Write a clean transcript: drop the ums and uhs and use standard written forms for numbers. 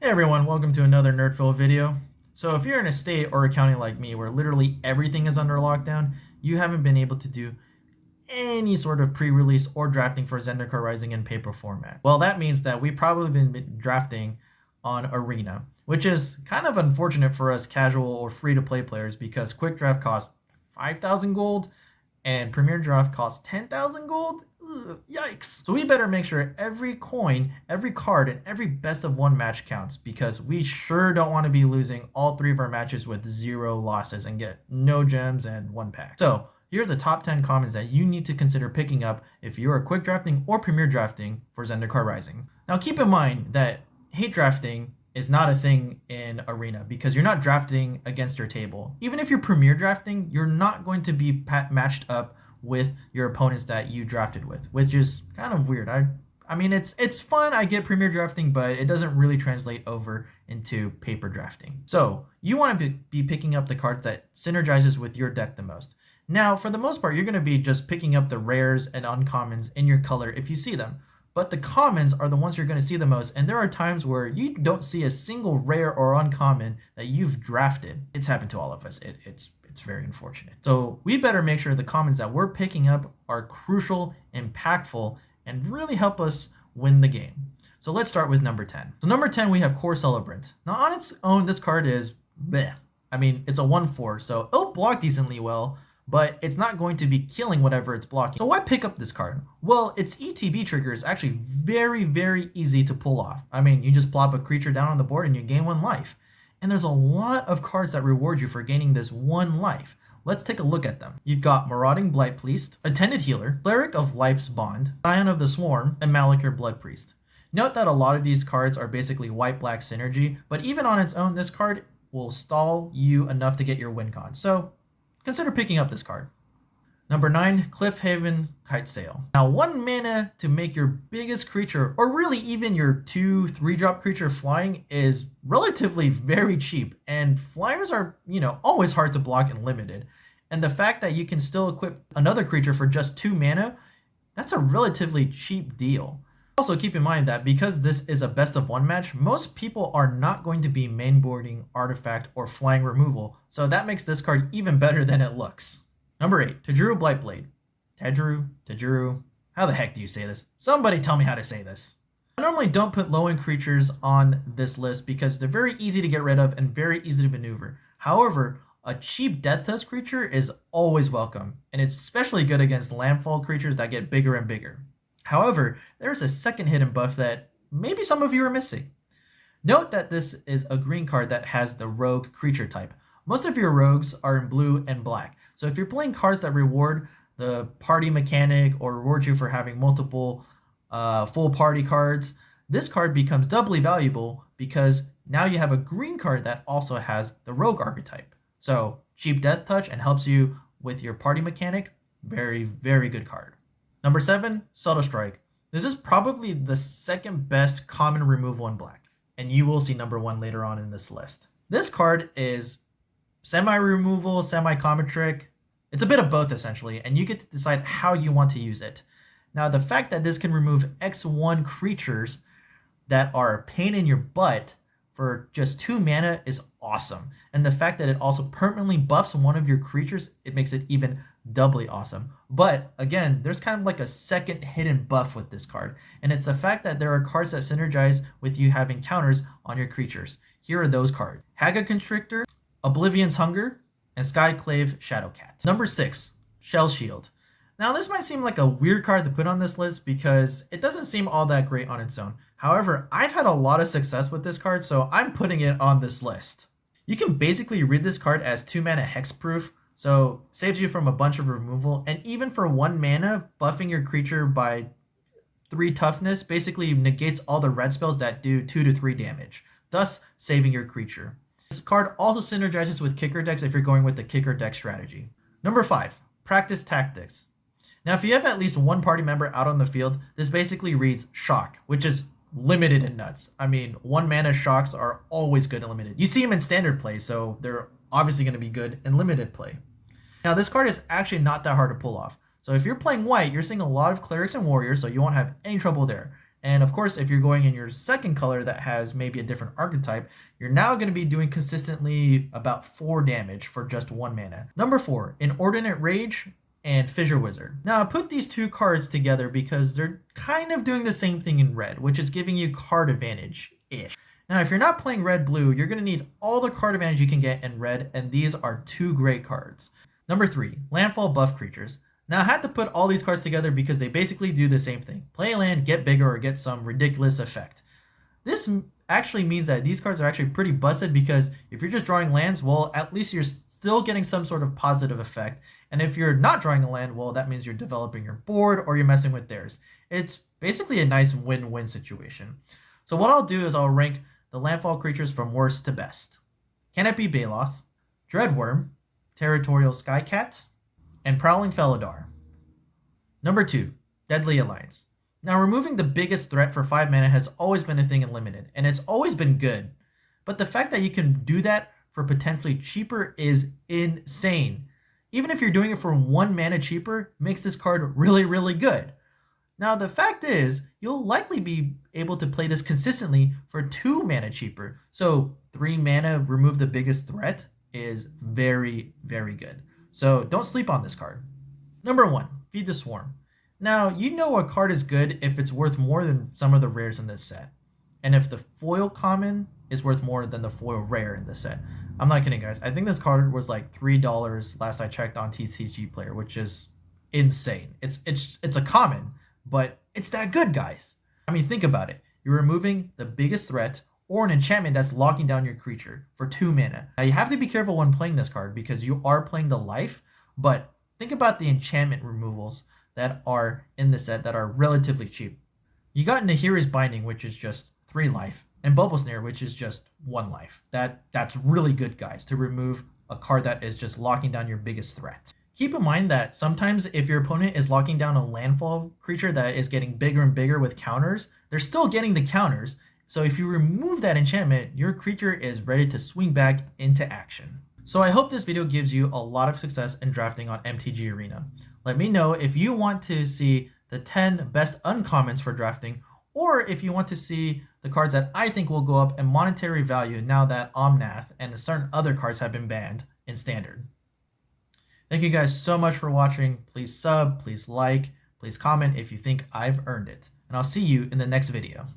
Hey everyone, welcome to another Nerdful video. So if you're in a state or a county like me where literally everything is under lockdown, you haven't been able to do any sort of pre-release or drafting for Zendikar Rising in paper format. Well, that means that we've probably been drafting on Arena, which is kind of unfortunate for us casual or free-to-play players because Quick Draft costs 5,000 gold and Premier Draft costs 10,000 gold. Ugh, yikes. So we better make sure every coin, every card, and every best of one match counts because we sure don't want to be losing all three of our matches with 0 losses and get no gems and 1 pack. So here are the top 10 commons that you need to consider picking up if you are quick drafting or premier drafting for Zendikar Rising. Now keep in mind that hate drafting is not a thing in Arena because you're not drafting against your table. Even if you're premier drafting, you're not going to be matched up with your opponents that you drafted with, which is kind of weird. I mean, it's fun. I get premier drafting, but it doesn't really translate over into paper drafting. So you want to be picking up the cards that synergizes with your deck the most. Now, for the most part, you're going to be just picking up the rares and uncommons in your color if you see them. But the commons are the ones you're going to see the most, and there are times where you don't see a single rare or uncommon that you've drafted. It's happened to all of us. It's very unfortunate. So we better make sure the commons that we're picking up are crucial, impactful, and really help us win the game. So let's start with number 10. So number 10, we have Core Celebrant. Now on its own, this card is bleh. I mean, it's a 1/4, so it'll block decently well, but it's not going to be killing whatever it's blocking. So why pick up this card? Well, its ETB trigger is actually very, very easy to pull off. I mean, you just plop a creature down on the board and you gain 1 life. And there's a lot of cards that reward you for gaining this 1 life. Let's take a look at them. You've got Marauding Blightpriest, Attended Healer, Cleric of Life's Bond, Scion of the Swarm, and Malakir Bloodpriest. Note that a lot of these cards are basically white-black synergy, but even on its own, this card will stall you enough to get your win con. So consider picking up this card. Number 9, Cliffhaven Kitesail. Now 1 mana to make your biggest creature, or really even your 2-3 drop creature flying is relatively very cheap. And flyers are, always hard to block and limited. And the fact that you can still equip another creature for just 2 mana, that's a relatively cheap deal. Also keep in mind that because this is a best of 1 match, most people are not going to be mainboarding artifact or flying removal. So that makes this card even better than it looks. Number 8, Tajuru Blightblade. Tajuru. How the heck do you say this? Somebody tell me how to say this. I normally don't put low-end creatures on this list because they're very easy to get rid of and very easy to maneuver. However, a cheap Death Touch creature is always welcome, and it's especially good against Landfall creatures that get bigger and bigger. However, there's a second hidden buff that maybe some of you are missing. Note that this is a green card that has the rogue creature type. Most of your rogues are in blue and black. So if you're playing cards that reward the party mechanic or reward you for having multiple full party cards, this card becomes doubly valuable because now you have a green card that also has the rogue archetype. So cheap Death Touch and helps you with your party mechanic. Very, very good card. Number 7, Subtle Strike. This is probably the second best common removal in black, and you will see number 1 later on in this list. This card is semi-removal, semi-common trick. It's a bit of both essentially, and you get to decide how you want to use it. Now, the fact that this can remove X1 creatures that are a pain in your butt for just 2 mana is awesome. And the fact that it also permanently buffs one of your creatures, it makes it even doubly awesome. But again, there's kind of like a second hidden buff with this card, and it's the fact that there are cards that synergize with you having counters on your creatures. Here are those cards: Haga Constrictor, Oblivion's Hunger, and Skyclave Shadowcat. Number 6, Shell Shield. Now this might seem like a weird card to put on this list because it doesn't seem all that great on its own. However, I've had a lot of success with this card, so I'm putting it on this list. You can basically read this card as 2 mana hexproof, so saves you from a bunch of removal, and even for 1 mana, buffing your creature by 3 toughness basically negates all the red spells that do 2 to 3 damage, thus saving your creature. This card also synergizes with kicker decks if you're going with the kicker deck strategy. Number 5, Practice Tactics. Now, if you have at least 1 party member out on the field, this basically reads Shock, which is limited and nuts. I mean, 1 mana shocks are always good and limited. You see them in standard play, so they're obviously going to be good in limited play. Now, this card is actually not that hard to pull off. So if you're playing white, you're seeing a lot of clerics and warriors, so you won't have any trouble there. And of course, if you're going in your second color that has maybe a different archetype, you're now going to be doing consistently about 4 damage for just 1 mana. Number 4, Inordinate Rage and Fissure Wizard. Now I put these 2 cards together because they're kind of doing the same thing in red, which is giving you card advantage-ish. Now if you're not playing red-blue, you're going to need all the card advantage you can get in red, and these are 2 great cards. Number 3, Landfall buff creatures. Now I had to put all these cards together because they basically do the same thing. Play a land, get bigger, or get some ridiculous effect. This actually means that these cards are actually pretty busted because if you're just drawing lands, well, at least you're still getting some sort of positive effect. And if you're not drawing a land, well, that means you're developing your board or you're messing with theirs. It's basically a nice win-win situation. So what I'll do is I'll rank the landfall creatures from worst to best. Can it be Baloth, Dreadworm, Territorial Skycat, and Prowling Felidar. Number 2, Deadly Alliance. Now removing the biggest threat for 5 mana has always been a thing in Limited, and it's always been good. But the fact that you can do that for potentially cheaper is insane. Even if you're doing it for 1 mana cheaper, makes this card really, really good. Now the fact is, you'll likely be able to play this consistently for 2 mana cheaper. So 3 mana remove the biggest threat is very, very good. So don't sleep on this card. Number 1, Feed the Swarm. Now, you know a card is good if it's worth more than some of the rares in this set. And if the foil common is worth more than the foil rare in this set. I'm not kidding, guys. I think this card was like $3 last I checked on TCG Player, which is insane. It's a common, but it's that good, guys. I mean, think about it. You're removing the biggest threat or an enchantment that's locking down your creature for 2 mana. Now you have to be careful when playing this card because you are playing the life, but think about the enchantment removals that are in the set that are relatively cheap. You got Nahiri's Binding, which is just 3 life, and Bubble Snare, which is just 1 life. That's really good, guys, to remove a card that is just locking down your biggest threat. Keep in mind that sometimes if your opponent is locking down a landfall creature that is getting bigger and bigger with counters, they're still getting the counters. So if you remove that enchantment, your creature is ready to swing back into action. So I hope this video gives you a lot of success in drafting on MTG Arena. Let me know if you want to see the 10 best uncommons for drafting, or if you want to see the cards that I think will go up in monetary value now that Omnath and certain other cards have been banned in Standard. Thank you guys so much for watching. Please sub, please like, please comment if you think I've earned it. And I'll see you in the next video.